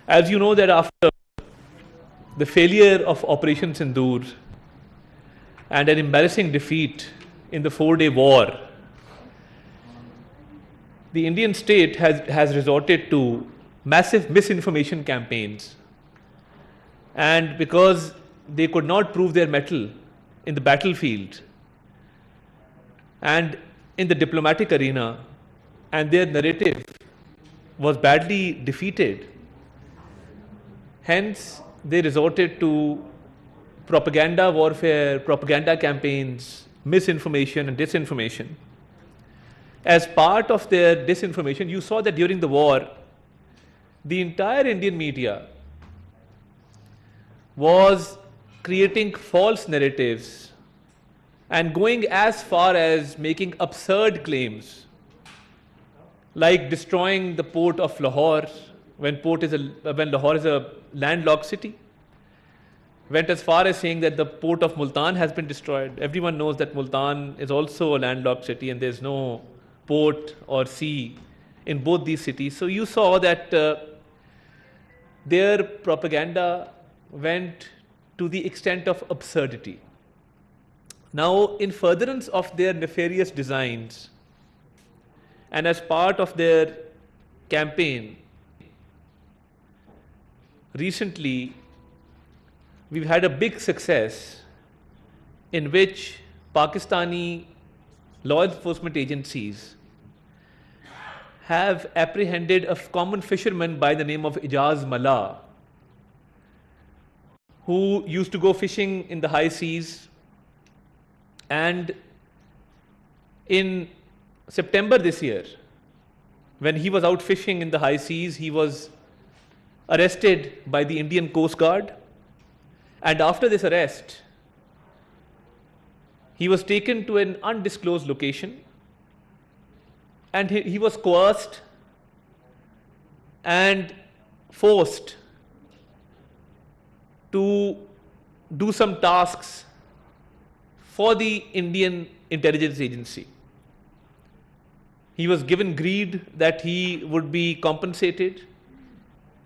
As you know that after the failure of Operation Sindoor and an embarrassing defeat in the 4-day war, the Indian state has resorted to massive misinformation campaigns. And because they could not prove their mettle in the battlefield and in the diplomatic arena, and their narrative was badly defeated, hence they resorted to propaganda warfare, propaganda campaigns, misinformation and disinformation. As part of their disinformation, you saw that during the war, the entire Indian media was creating false narratives and going as far as making absurd claims, like destroying the port of Lahore when Lahore is a landlocked city. Went as far as saying that the port of Multan has been destroyed. Everyone knows that Multan is also a landlocked city and there's no port or sea in both these cities. So you saw that their propaganda went to the extent of absurdity. Now, in furtherance of their nefarious designs and as part of their campaign, recently we've had a big success in which Pakistani law enforcement agencies have apprehended a common fisherman by the name of Ijaz Mallah, who used to go fishing in the high seas. And in September this year, when he was out fishing in the high seas, he was arrested by the Indian Coast Guard. And after this arrest, he was taken to an undisclosed location and he was coerced and forced to do some tasks for the Indian intelligence agency. He was given greed that he would be compensated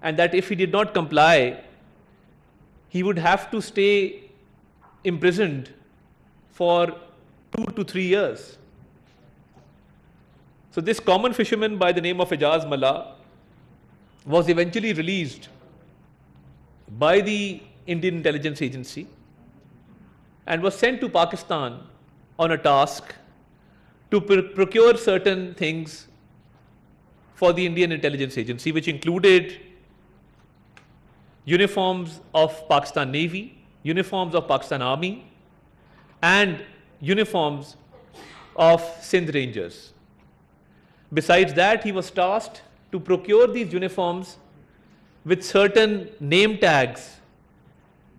and that if he did not comply, he would have to stay imprisoned for 2 to 3 years. So this common fisherman by the name of Ijaz Mallah was eventually released by the Indian intelligence agency and was sent to Pakistan on a task to procure certain things for the Indian intelligence agency, which included uniforms of Pakistan Navy, uniforms of Pakistan Army, and uniforms of Sindh Rangers. Besides that, he was tasked to procure these uniforms with certain name tags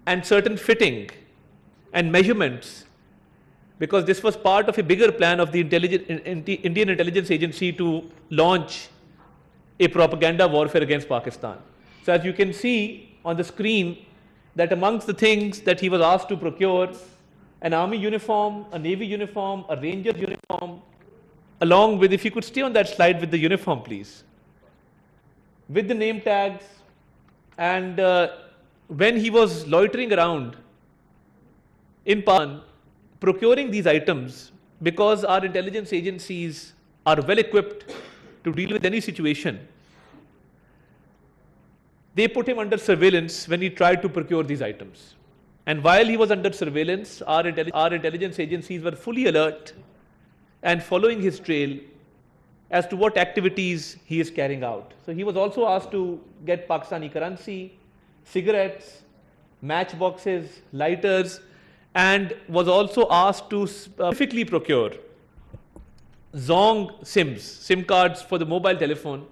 and certain fitting and measurements, because this was part of a bigger plan of the Indian intelligence agency to launch a propaganda warfare against Pakistan. So as you can see on the screen, that amongst the things that he was asked to procure, an army uniform, a navy uniform, a ranger's uniform, along with, if you could stay on that slide with the uniform please, with the name tags. And when he was loitering around in Pakistan procuring these items, because our intelligence agencies are well equipped to deal with any situation, they put him under surveillance when he tried to procure these items. And while he was under surveillance, our intelligence agencies were fully alert and following his trail as to what activities he is carrying out. So he was also asked to get Pakistani currency, cigarettes, matchboxes, lighters, and was also asked to specifically procure Zong SIM cards for the mobile telephone.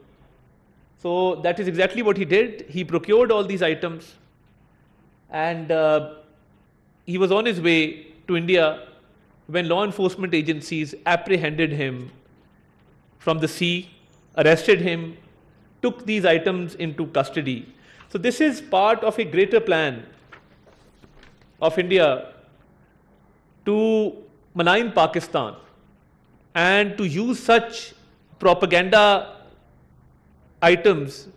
So that is exactly what he did. He procured all these items and he was on his way to India when law enforcement agencies apprehended him from the sea, arrested him, took these items into custody. So this is part of a greater plan of India to malign Pakistan and to use such propaganda items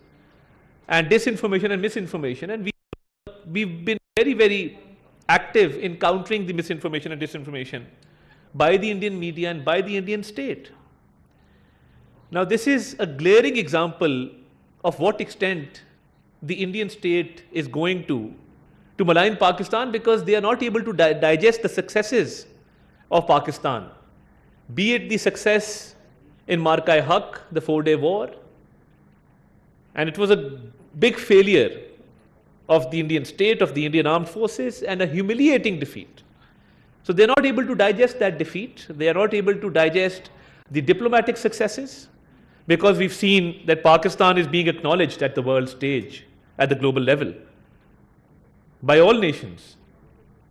and disinformation and misinformation, and we've been very, very active in countering the misinformation and disinformation by the Indian media and by the Indian state. Now, this is a glaring example of what extent the Indian state is going to malign Pakistan, because they are not able to digest the successes of Pakistan, be it the success in Marka-e-Haq, the 4-day war, and it was a big failure of the Indian state, of the Indian armed forces, and a humiliating defeat. So they're not able to digest that defeat. They are not able to digest the diplomatic successes, because we've seen that Pakistan is being acknowledged at the world stage, at the global level, by all nations,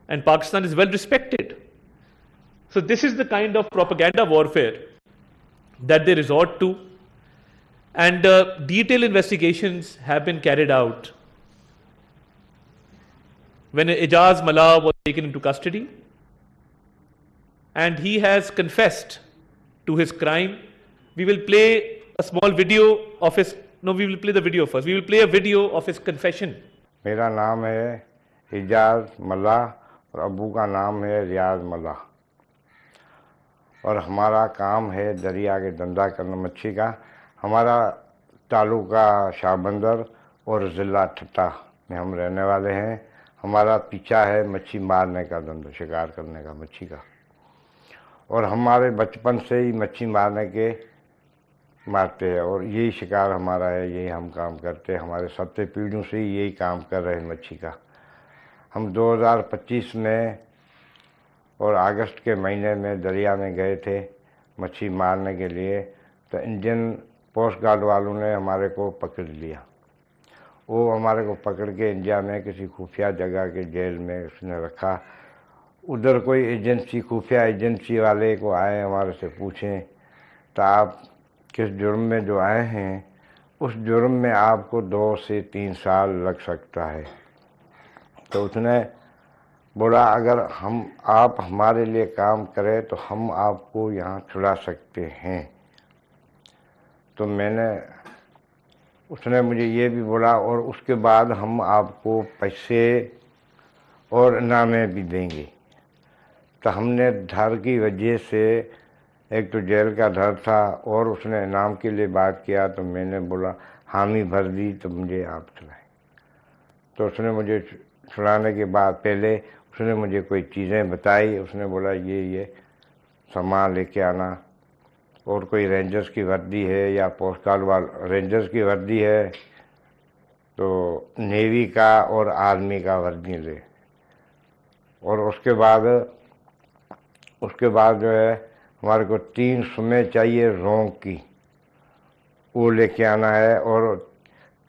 and Pakistan is well respected. So this is the kind of propaganda warfare that they resort to, and detailed investigations have been carried out. When Ijaz Mallah was taken into custody, and he has confessed to his crime, we will play a small video of his, no, we will play the video first. We will play a video of his confession. मेरा नाम है इजाज़ मल्ला और अबू का नाम है रियाज मल्ला, और हमारा काम है दरिया के धंधा करना मच्छी का। हमारा तालुका शाहबंदर और ज़िला ठट्टा में हम रहने वाले हैं। हमारा पीछा है मच्छी मारने का धंधा, शिकार करने का मच्छी का, और हमारे बचपन से ही मच्छी मारते हैं, और यही शिकार हमारा है, यही हम काम करते हैं। हमारे सत्य पीढ़ियों से ही यही काम कर रहे हैं मच्छी का। हम 2025 में और अगस्त के महीने में दरिया में गए थे मच्छी मारने के लिए, तो इंडियन कोस्ट गार्ड वालों ने हमारे को पकड़ लिया। वो हमारे को पकड़ के इंडिया में किसी खुफिया जगह के जेल में उसने रखा। उधर कोई एजेंसी, खुफिया एजेंसी वाले को आए, हमारे से पूछें तो आप किस जुर्म में जो आए हैं, उस जुर्म में आपको 2 से 3 साल लग सकता है। तो उसने बोला अगर आप हमारे लिए काम करें तो हम आपको यहाँ छुड़ा सकते हैं। तो उसने मुझे ये भी बोला, और उसके बाद हम आपको पैसे और इनामे भी देंगे। तो हमने डर की वजह से, एक तो जेल का डर था और उसने इनाम के लिए बात किया, तो मैंने बोला हामी भर दी तो मुझे आप छुड़ाएं। तो उसने मुझे छुड़ाने के बाद पहले उसने मुझे कोई चीज़ें बताई। उसने बोला ये सामान लेके आना, और कोई रेंजर्स की वर्दी है या पोस्ट गार्ड वाला रेंजर्स की वर्दी है तो नेवी का और आर्मी का वर्दी ले, और उसके बाद जो है हमारे को 3 सुमें चाहिए रोंग की, वो लेके आना है, और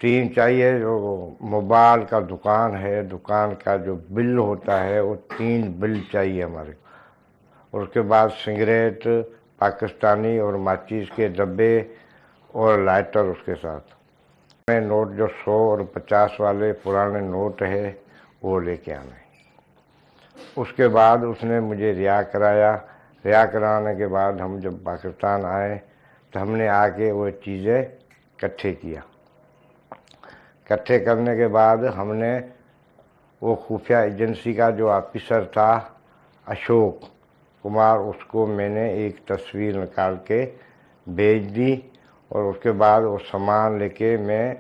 3 चाहिए जो मोबाइल का दुकान है, दुकान का जो बिल होता है वो 3 बिल चाहिए हमारे को, और उसके बाद सिगरेट पाकिस्तानी और माचिस के डब्बे और लाइटर उसके साथ। नोट जो 100 और 50 वाले पुराने नोट है वो लेके आना है। उसके बाद उसने मुझे रिहा कराया। रिहा कराने के बाद हम जब पाकिस्तान आए तो हमने आके वो चीज़ें इकट्ठे किया। इकट्ठे करने के बाद हमने वो खुफिया एजेंसी का जो ऑफिसर था अशोक कुमार, उसको मैंने एक तस्वीर निकाल के भेज दी, और उसके बाद वो सामान लेके मैं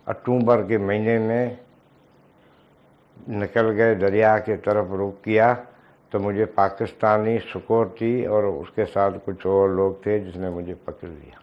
अक्टूबर के महीने में निकल गए, दरिया के तरफ रुख किया। तो मुझे पाकिस्तानी सिक्योरिटी और उसके साथ कुछ और लोग थे जिसने मुझे पकड़ लिया।